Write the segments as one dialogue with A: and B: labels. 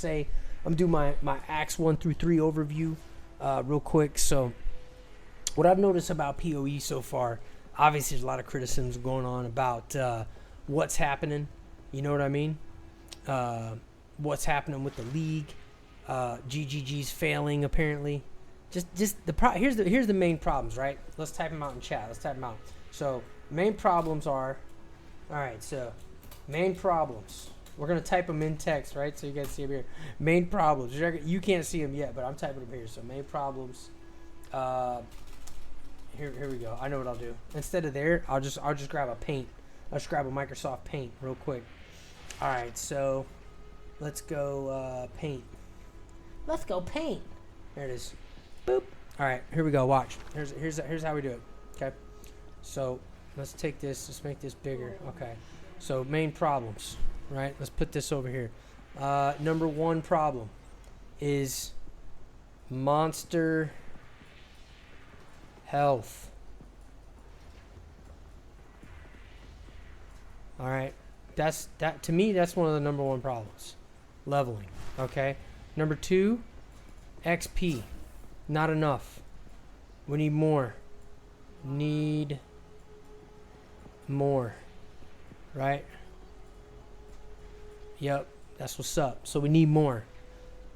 A: say. I'm gonna do my acts 1 through 3 overview real quick. So what I've noticed about PoE so far, obviously there's a lot of criticisms going on about what's happening. You know what I mean? What's happening with the league? GGG's failing apparently. Here's the main problems, right? Let's type them out in chat. Let's type them out. So main problems are, all right. So main problems. We're gonna type them in text, right? So you guys see them here. Main problems. You can't see them yet, but I'm typing them here. So main problems. Here we go. I know what I'll do. Instead of there, I'll just grab a paint. I'll just grab a Microsoft Paint real quick. All right. So let's go paint. Let's go paint. There it is. Boop. All right. Here we go. Watch. Here's how we do it. Okay. So let's take this. Let's make this bigger. Okay. So main problems. Right, let's put this over here. Number 1 problem is monster health. All right, that to me. That's one of the number 1 problems. Leveling. Okay. Number 2, XP. Not enough. We need more. Need more. Right. Yep, that's what's up. So we need more,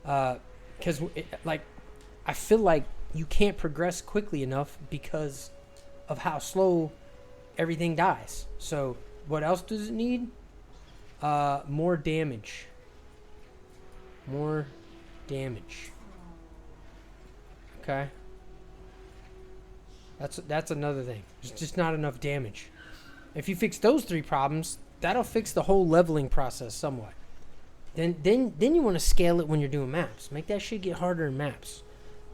A: because I feel like you can't progress quickly enough because of how slow everything dies. So what else does it need? More damage. More damage. Okay. That's another thing. There's just not enough damage. If you fix those 3 problems, that'll fix the whole leveling process somewhat. Then you want to scale it when you're doing maps. Make that shit get harder in maps,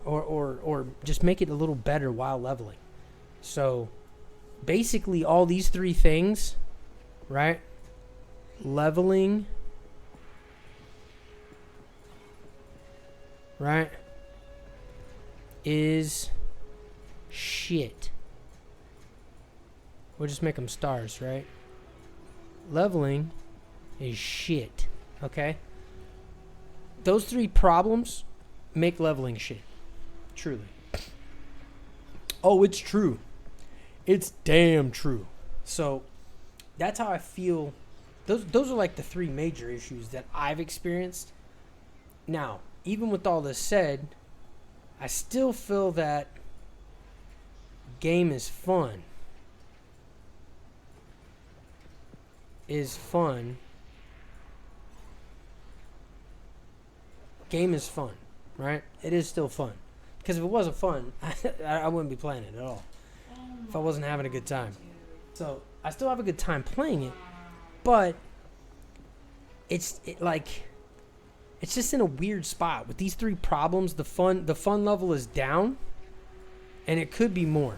A: or just make it a little better while leveling. So basically, all these 3 things, right? Leveling, right, is shit. We'll just make them stars, right? Leveling is shit. Okay? Those 3 problems make leveling shit. Truly. Oh, it's true. It's damn true. So that's how I feel. Those are like the 3 major issues that I've experienced. Now, even with all this said, I still feel that game is fun. Game is fun, right? It is still fun. Because if it wasn't fun, I wouldn't be playing it at all. If I wasn't having a good time. So I still have a good time playing it, but it's just in a weird spot with these 3 problems. The fun level is down, and it could be more.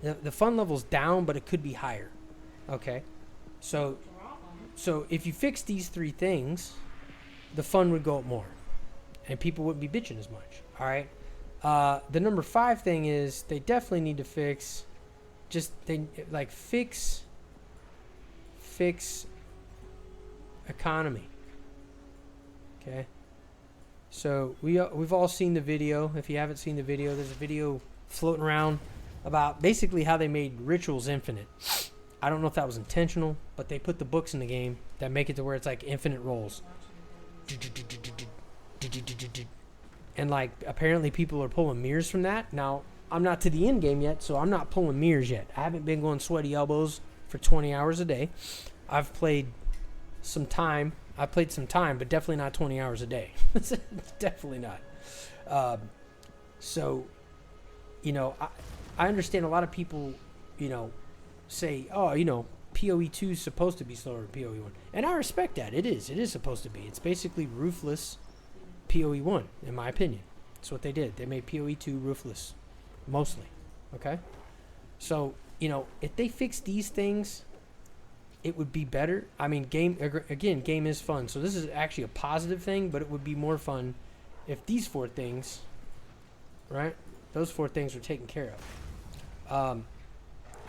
A: The fun level's down, but it could be higher. Okay, so if you fix these 3 things, the fun would go up more, and people wouldn't be bitching as much. All right. The number 5 thing is they definitely need to fix. Fix economy. Okay. So we've all seen the video. If you haven't seen the video, there's a video floating around about basically how they made rituals infinite. I don't know if that was intentional, but they put the books in the game that make it to where it's like infinite rolls. And like apparently people are pulling mirrors from that. Now, I'm not to the end game yet, so I'm not pulling mirrors yet. I haven't been going sweaty elbows for 20 hours a day. I've played some time, but definitely not 20 hours a day. Definitely not. So, I understand a lot of people, say, oh, PoE 2 is supposed to be slower than PoE 1. And I respect that. It is. It is supposed to be. It's basically roofless PoE 1, in my opinion. That's what they did. They made PoE 2 roofless, mostly. Okay? So, if they fix these things, it would be better. I mean, game is fun. So this is actually a positive thing, but it would be more fun if these 4 things, right? Those 4 things were taken care of.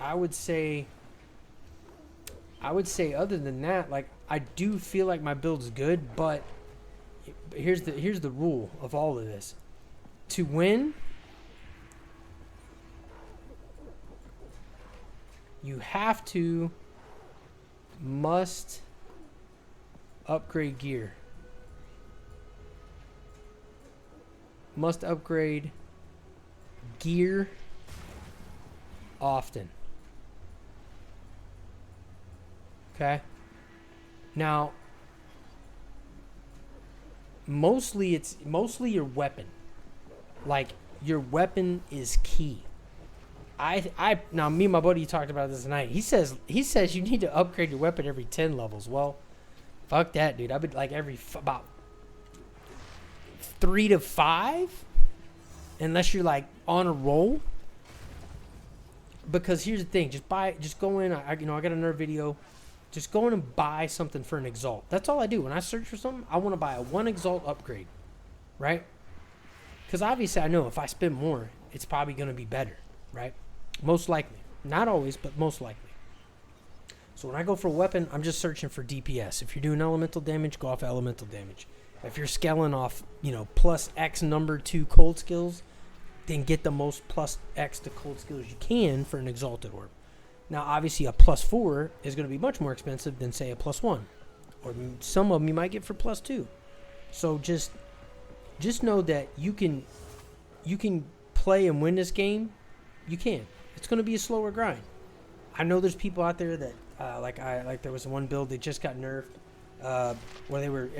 A: I would say other than that, like, I do feel like my build's good, but here's the rule of all of this. To win, you must upgrade gear. Must upgrade gear often. Okay? Now, mostly your weapon. Like, your weapon is key. Now, me and my buddy talked about this tonight. He says you need to upgrade your weapon every 10 levels. Well, fuck that, dude. I've been like about 3 to 5, unless you're like on a roll. Because here's the thing: just go in. I got another video. Just go in and buy something for an exalt. That's all I do when I search for something. I want to buy a 1 exalt upgrade, right? Because obviously I know if I spend more, it's probably going to be better, right? Most likely, not always, but most likely. So when I go for a weapon, I'm just searching for DPS. If you're doing elemental damage, go off elemental damage. If you're scaling off, plus X number to cold skills, then get the most plus X to cold skills you can for an exalted orb. Now, obviously, a +4 is going to be much more expensive than, say, a +1. Or some of them you might get for +2. So just know that you can play and win this game. You can. It's going to be a slower grind. I know there's people out there that, like there was one build that just got nerfed, where they were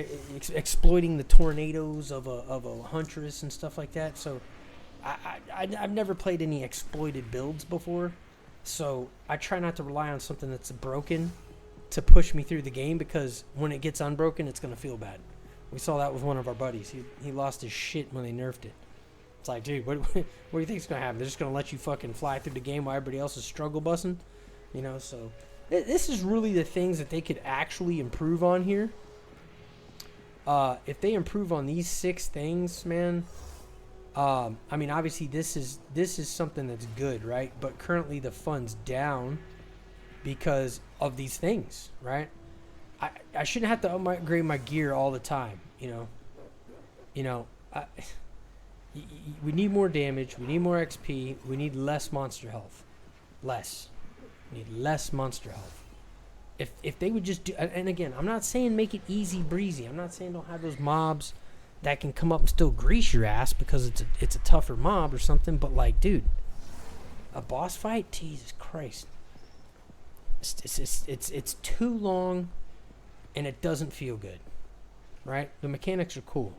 A: exploiting the tornadoes of a huntress and stuff like that. So I've never played any exploited builds before. So I try not to rely on something that's broken to push me through the game, because when it gets unbroken, it's going to feel bad. We saw that with one of our buddies. He lost his shit when they nerfed it. It's like, dude, what do you think is going to happen? They're just going to let you fucking fly through the game while everybody else is struggle bussing? So this is really the things that they could actually improve on here. If they improve on these 6 things, man, obviously this is something that's good, right? But currently the fun's down because of these things, right? I shouldn't have to upgrade my gear all the time, we need more damage, we need more XP, we need less monster health. We need less monster health. If they would just do, and again, I'm not saying make it easy breezy. I'm not saying don't have those mobs that can come up and still grease your ass because it's a tougher mob or something, but like, dude, a boss fight, Jesus Christ, it's too long and it doesn't feel good, right? The mechanics are cool.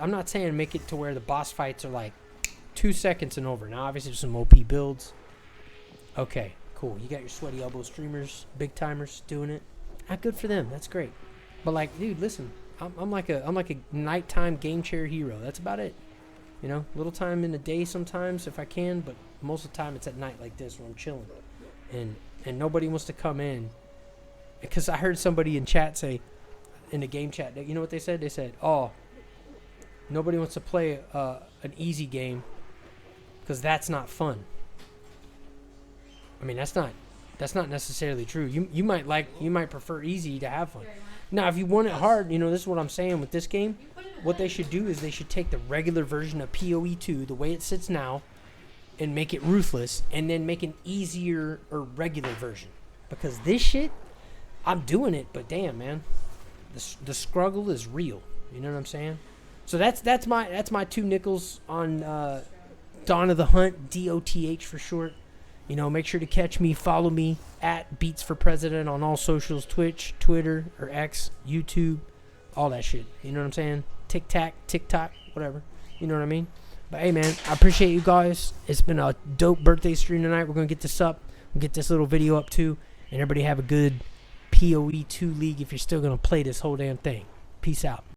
A: I'm not saying make it to where the boss fights are like 2 seconds and over. Now obviously there's some OP builds. Okay, cool, you got your sweaty elbow streamers, big timers doing it. Good for them, that's great. But like, dude, listen, I'm like a nighttime game chair hero. That's about it. Little time in the day sometimes if I can, but most of the time it's at night like this where I'm chilling, and nobody wants to come in. Because I heard somebody in chat say, in the game chat, you know what they said? They said, "Oh, nobody wants to play an easy game because that's not fun." I mean, that's not necessarily true. You might prefer easy to have fun. Now, if you want it hard, this is what I'm saying with this game. What they should do is they should take the regular version of PoE 2, the way it sits now, and make it ruthless, and then make an easier or regular version. Because this shit, I'm doing it, but damn, man, the struggle is real. You know what I'm saying? So that's my 2 nickels on Dawn of the Hunt, DOTH for short. Make sure to catch me, follow me at Beats for President on all socials, Twitch, Twitter, or X, YouTube, all that shit. You know what I'm saying? TikTok, whatever. You know what I mean? But hey, man, I appreciate you guys. It's been a dope birthday stream tonight. We're going to get this up. We'll get this little video up too. And everybody have a good PoE 2 league if you're still going to play this whole damn thing. Peace out.